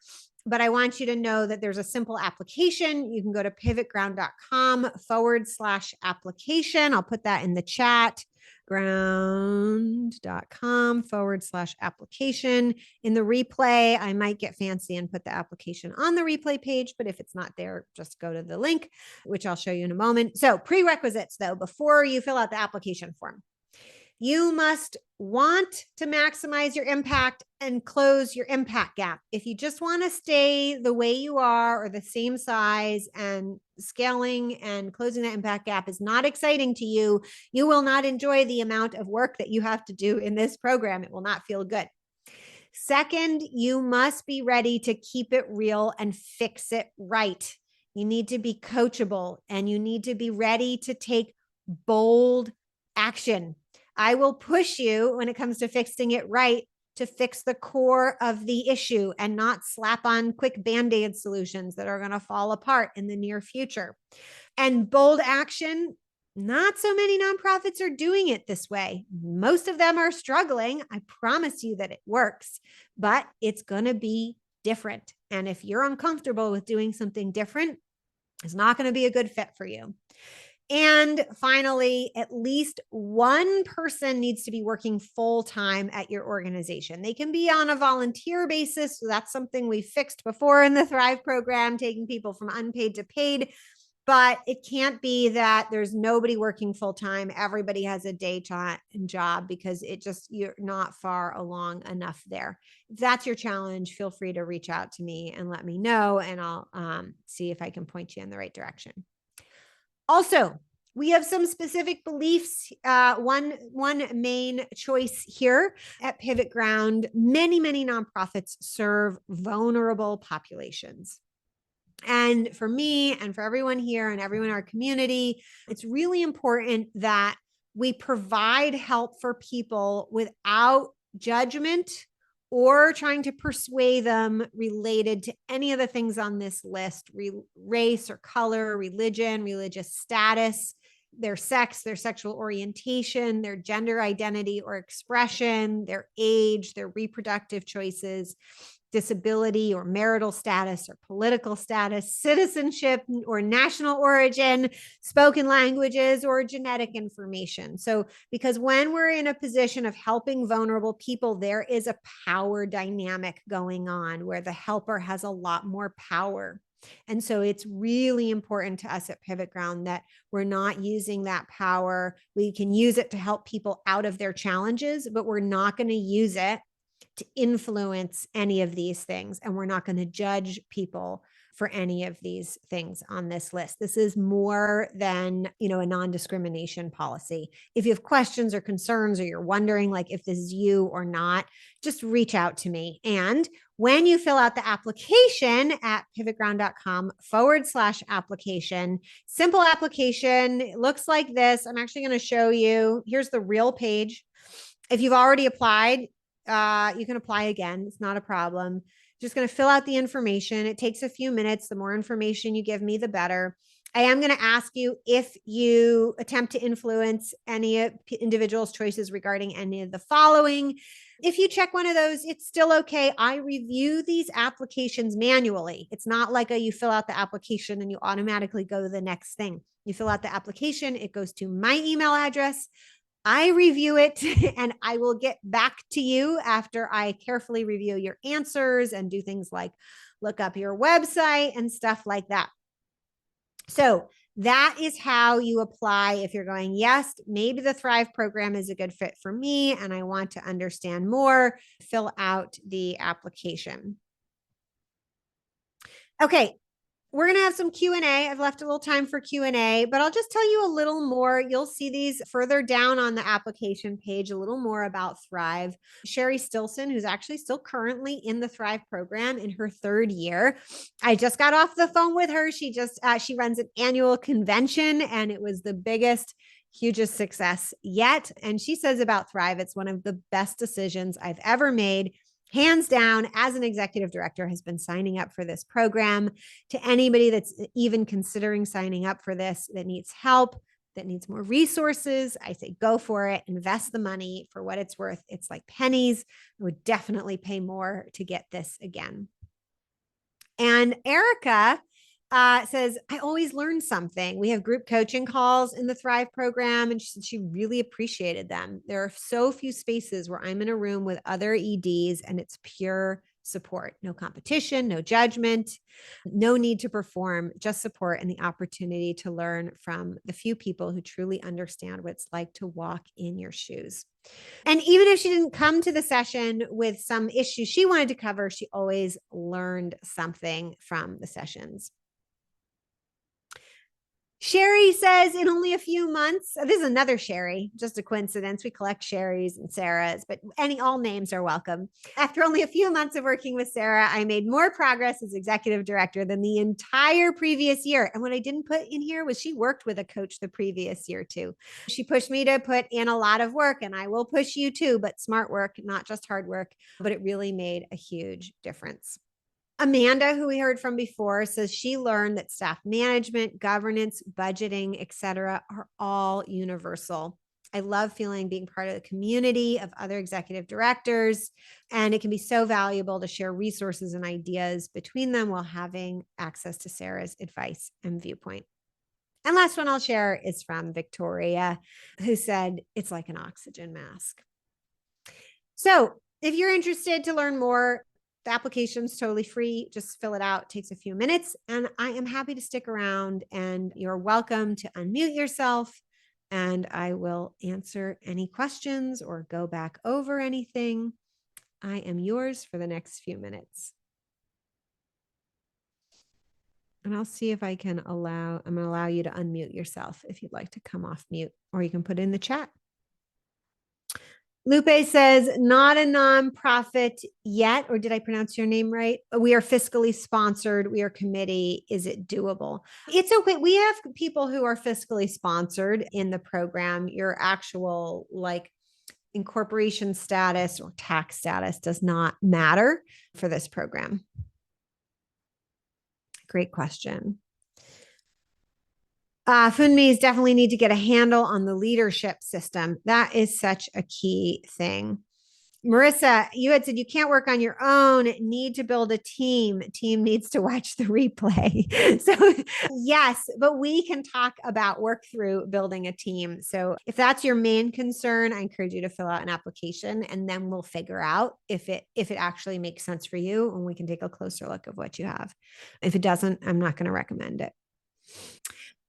but I want you to know that there's a simple application. You can go to pivotground.com/application. I'll put that in the chat. pivotground.com/application. In the replay, I might get fancy and put the application on the replay page, but if it's not there, just go to the link, which I'll show you in a moment. So prerequisites though, before you fill out the application form. You must want to maximize your impact and close your impact gap. If you just want to stay the way you are or the same size, and scaling and closing that impact gap is not exciting to you, you will not enjoy the amount of work that you have to do in this program. It will not feel good. Second, you must be ready to keep it real and fix it right. You need to be coachable and you need to be ready to take bold action. I will push you when it comes to fixing it right to fix the core of the issue and not slap on quick Band-Aid solutions that are going to fall apart in the near future. And bold action, not so many nonprofits are doing it this way. Most of them are struggling. I promise you that it works, but it's going to be different. And if you're uncomfortable with doing something different, it's not going to be a good fit for you. And finally, at least one person needs to be working full-time at your organization. They can be on a volunteer basis. So that's something we fixed before in the THRiVE program, taking people from unpaid to paid. But it can't be that there's nobody working full-time. Everybody has a day job, because you're not far along enough there. If that's your challenge, feel free to reach out to me and let me know, and I'll see if I can point you in the right direction. Also, we have some specific beliefs. One main choice here at Pivot Ground, many nonprofits serve vulnerable populations. And for me and for everyone here and everyone in our community, it's really important that we provide help for people without judgment or trying to persuade them related to any of the things on this list: race or color, religion, religious status, their sex, their sexual orientation, their gender identity or expression, their age, their reproductive choices, disability or marital status or political status, citizenship or national origin, spoken languages, or genetic information. So, because when we're in a position of helping vulnerable people, there is a power dynamic going on where the helper has a lot more power. And so it's really important to us at Pivot Ground that we're not using that power. We can use it to help people out of their challenges, but we're not going to use it to influence any of these things. And we're not going to judge people for any of these things on this list. This is more than, a non-discrimination policy. If you have questions or concerns, or you're wondering like if this is you or not, just reach out to me. And when you fill out the application at pivotground.com/application, simple application, it looks like this. I'm actually going to show you. Here's the real page. If you've already applied, you can apply again. It's not a problem. Just going to fill out the information. It takes a few minutes. The more information you give me, the better. I am going to ask you if you attempt to influence any individual's choices regarding any of the following. If you check one of those, it's still okay. I review these applications manually. It's not like you fill out the application and you automatically go to the next thing. You fill out the application, it goes to my email address. I review it and I will get back to you after I carefully review your answers and do things like look up your website and stuff like that. So that is how you apply if you're going, yes, maybe the THRiVE program is a good fit for me and I want to understand more. Fill out the application. Okay. We're going to have some Q&A. I've left a little time for Q&A, but I'll just tell you a little more. You'll see these further down on the application page, a little more about THRiVE. Sherry Stilson, who's actually still currently in the THRiVE program in her 3rd year. I just got off the phone with her. She runs an annual convention and it was the biggest, hugest success yet. And she says about THRiVE, it's one of the best decisions I've ever made. Hands down, as an executive director, has been signing up for this program. To anybody that's even considering signing up for this, that needs help, that needs more resources, I say go for it. Invest the money for what it's worth. It's like pennies. I would definitely pay more to get this again. And Erica says, I always learn something. We have group coaching calls in the THRiVE program, and she said she really appreciated them. There are so few spaces where I'm in a room with other EDs and it's pure support, no competition, no judgment, no need to perform, just support and the opportunity to learn from the few people who truly understand what it's like to walk in your shoes. And even if she didn't come to the session with some issue she wanted to cover, she always learned something from the sessions. Sherry says in only a few months, this is another Sherry, just a coincidence. We collect Sherrys and Sarahs, but all names are welcome. After only a few months of working with Sarah, I made more progress as executive director than the entire previous year. And what I didn't put in here was she worked with a coach the previous year too. She pushed me to put in a lot of work, and I will push you too, but smart work, not just hard work. But it really made a huge difference. Amanda, who we heard from before, says she learned that staff management, governance, budgeting, etc., are all universal. I love feeling being part of the community of other executive directors, and it can be so valuable to share resources and ideas between them while having access to Sarah's advice and viewpoint. And last one I'll share is from Victoria, who said, it's like an oxygen mask. So if you're interested to learn more, the application's totally free. Just fill it out. It takes a few minutes. And I am happy to stick around, and you're welcome to unmute yourself, and I will answer any questions or go back over anything. I am yours for the next few minutes. And I'll see if I can I'm going to allow you to unmute yourself if you'd like to come off mute, or you can put it in the chat. Lupe says, not a nonprofit yet, or did I pronounce your name right? We are fiscally sponsored. We are committee. Is it doable? It's okay. We have people who are fiscally sponsored in the program. Your actual incorporation status or tax status does not matter for this program. Great question. Funmis definitely need to get a handle on the leadership system. That is such a key thing. Marissa, you had said you can't work on your own, need to build a team. Team needs to watch the replay. So yes, but we can talk about work through building a team. So if that's your main concern, I encourage you to fill out an application, and then we'll figure out if it actually makes sense for you, and we can take a closer look at what you have. If it doesn't, I'm not going to recommend it.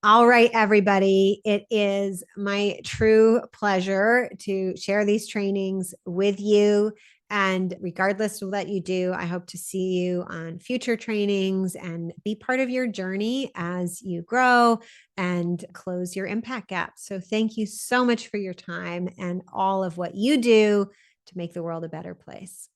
All right, everybody. It is my true pleasure to share these trainings with you. And regardless of what you do, I hope to see you on future trainings and be part of your journey as you grow and close your impact gap. So thank you so much for your time and all of what you do to make the world a better place.